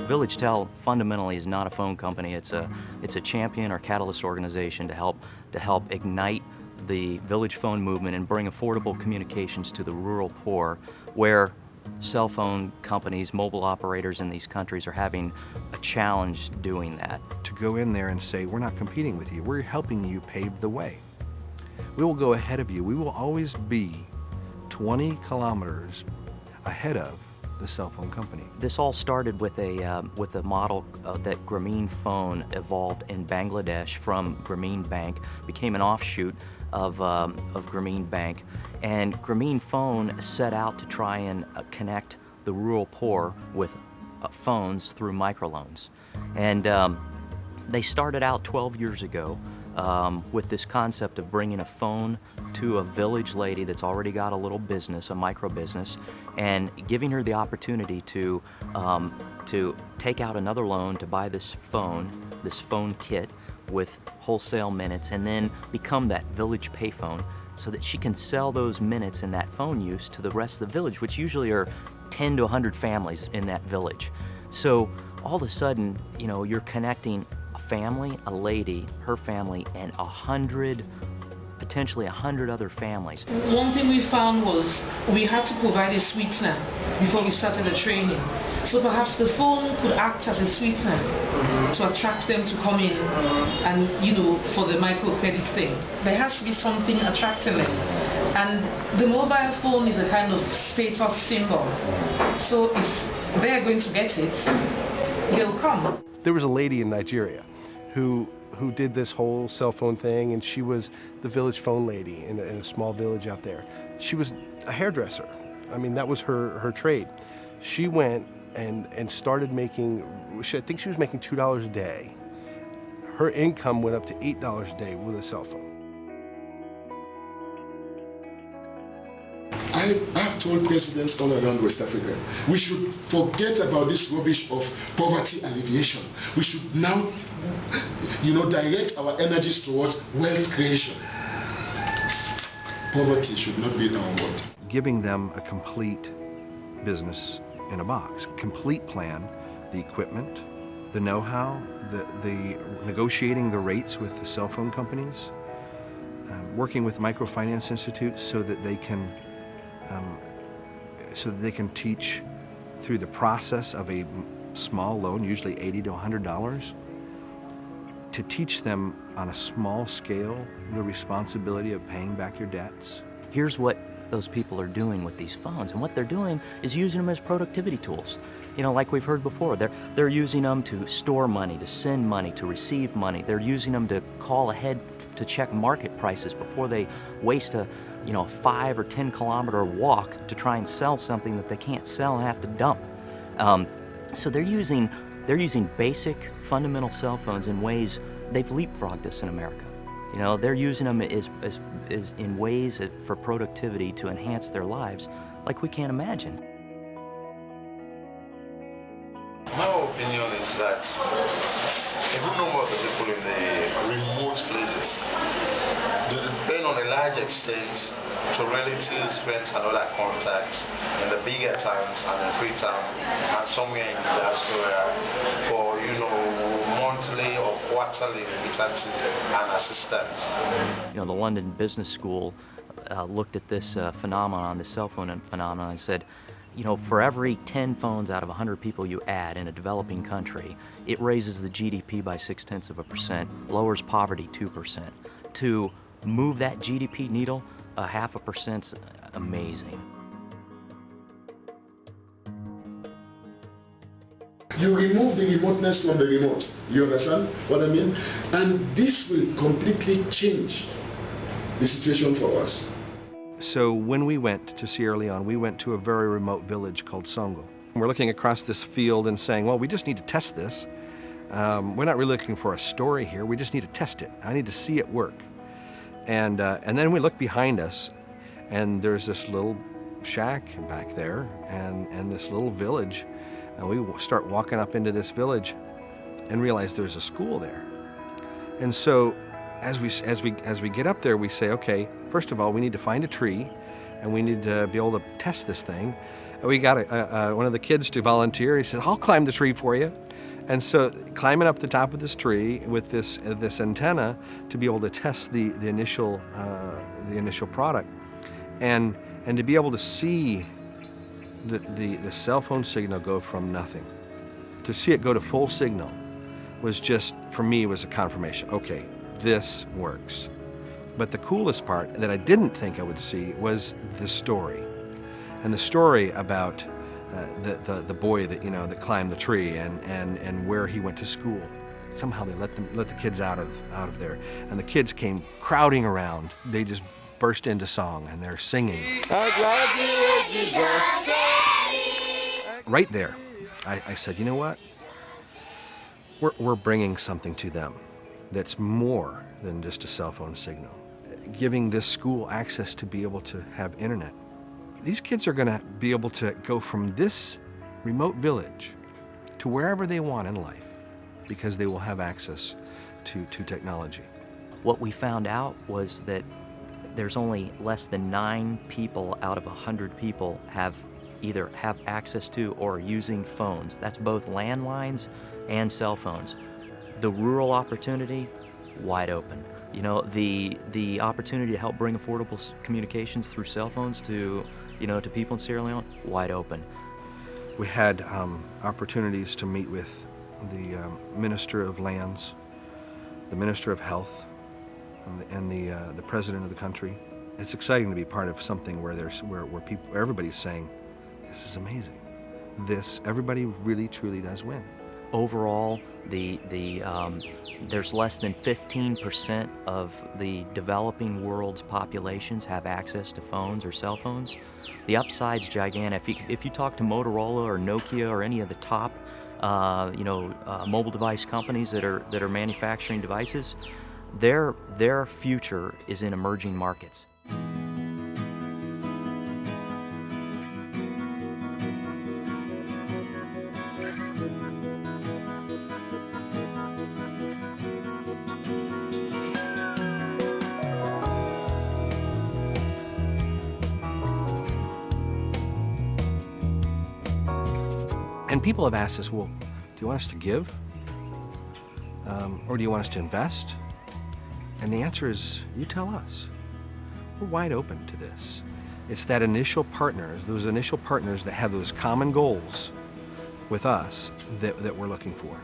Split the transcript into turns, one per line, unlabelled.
villageTell fundamentally is not a phone company. It's a champion or catalyst organization to help ignite the village phone movement and bring affordable communications to the rural poor, where cell phone companies, mobile operators in these countries are having a challenge doing that.
To go in there and say, we're not competing with you, we're helping you pave the way. We will go ahead of you. We will always be 20 kilometers ahead of the cell phone company.
This all started with a model that Grameen Phone evolved in Bangladesh from Grameen Bank, became an offshoot of Grameen Bank, and Grameen Phone set out to try and connect the rural poor with phones through microloans. And they started out 12 years ago with this concept of bringing a phone to a village lady that's already got a little business, a micro business, and giving her the opportunity to take out another loan to buy this phone kit with wholesale minutes, and then become that village payphone so that she can sell those minutes and that phone use to the rest of the village, which usually are 10 to 100 families in that village. So all of a sudden, you know, you're connecting a family, a lady, her family, and potentially 100 other families.
One thing we found was we had to provide a sweetener before we started the training. So perhaps the phone could act as a sweetener to attract them to come in and, you know, for the microcredit thing. There has to be something attracting them. And the mobile phone is a kind of status symbol. So if they're going to get it, they'll come.
There was a lady in Nigeria who did this whole cell phone thing, and she was the village phone lady in a small village out there. She was a hairdresser. I mean, that was her trade. She went and started making, I think she was making $2 a day. Her income went up to $8 a day with a cell phone.
I've told presidents all around West Africa, we should forget about this rubbish of poverty alleviation. We should now, direct our energies towards wealth creation. Poverty should not be our word.
Giving them a complete business in a box, complete plan, the equipment, the know-how, the negotiating the rates with the cell phone companies, working with microfinance institutes so that they can teach through the process of a small loan, usually $80 to $100, to teach them on a small scale the responsibility of paying back your debts.
Here's what those people are doing with these phones, and what they're doing is using them as productivity tools. You know, like we've heard before, they're using them to store money, to send money, to receive money. They're using them to call ahead to check market prices before they waste a 5 or 10 kilometer walk to try and sell something that they can't sell and have to dump. So they're using basic fundamental cell phones in ways they've leapfrogged us in America. You know, they're using them as in ways for productivity to enhance their lives like we can't imagine.
My opinion is that a good number of the people in the remote places, they depend on a large extent to relatives, friends, and other contacts in the bigger towns and in Freetown and somewhere in the diaspora for, monthly or quarterly remittances and assistance.
You know, the London Business School looked at this phenomenon, this cell phone phenomenon, and said, for every 10 phones out of 100 people you add in a developing country, it raises the GDP by 0.6%, lowers poverty 2%. To move that GDP needle, 0.5%'s amazing.
You remove the remoteness from the remote. You understand what I mean? And this will completely change the situation for us.
So when we went to Sierra Leone, we went to a very remote village called Songo. We're looking across this field and saying, well, we just need to test this. We're not really looking for a story here. We just need to test it. I need to see it work. And then we look behind us, and there's this little shack back there and this little village. And we start walking up into this village and realize there's a school there. And so as we get up there, we say, okay, first of all, we need to find a tree, and we need to be able to test this thing. we got one of the kids to volunteer. He said, "I'll climb the tree for you." And so climbing up the top of this tree with this antenna to be able to test the initial product, and to be able to see the cell phone signal go from nothing to see it go to full signal was just, for me, was a confirmation. Okay, this works. But the coolest part that I didn't think I would see was the story, and the story about the boy that climbed the tree and where he went to school. Somehow they let the kids out of there, and the kids came crowding around. They just burst into song, and they're singing. Right there, I said, you know what? We're bringing something to them that's more than just a cell phone signal. Giving this school access to be able to have internet. These kids are going to be able to go from this remote village to wherever they want in life because they will have access to technology.
What we found out was that there's only less than 9 people out of 100 people either have access to or are using phones. That's both landlines and cell phones. The rural opportunity, wide open. You know, the opportunity to help bring affordable communications through cell phones to people in Sierra Leone, wide open.
We had opportunities to meet with the Minister of Lands, the Minister of Health, and the President of the country. It's exciting to be part of something where everybody's saying, "This is amazing. Everybody really truly does win."
Overall, there's less than 15% of the developing world's populations have access to phones or cell phones. The upside's gigantic. If you talk to Motorola or Nokia or any of the top, mobile device companies that are manufacturing devices, their future is in emerging markets.
And people have asked us, well, do you want us to give? Or do you want us to invest? And the answer is, you tell us. We're wide open to this. It's those initial partners that have those common goals with us that we're looking for.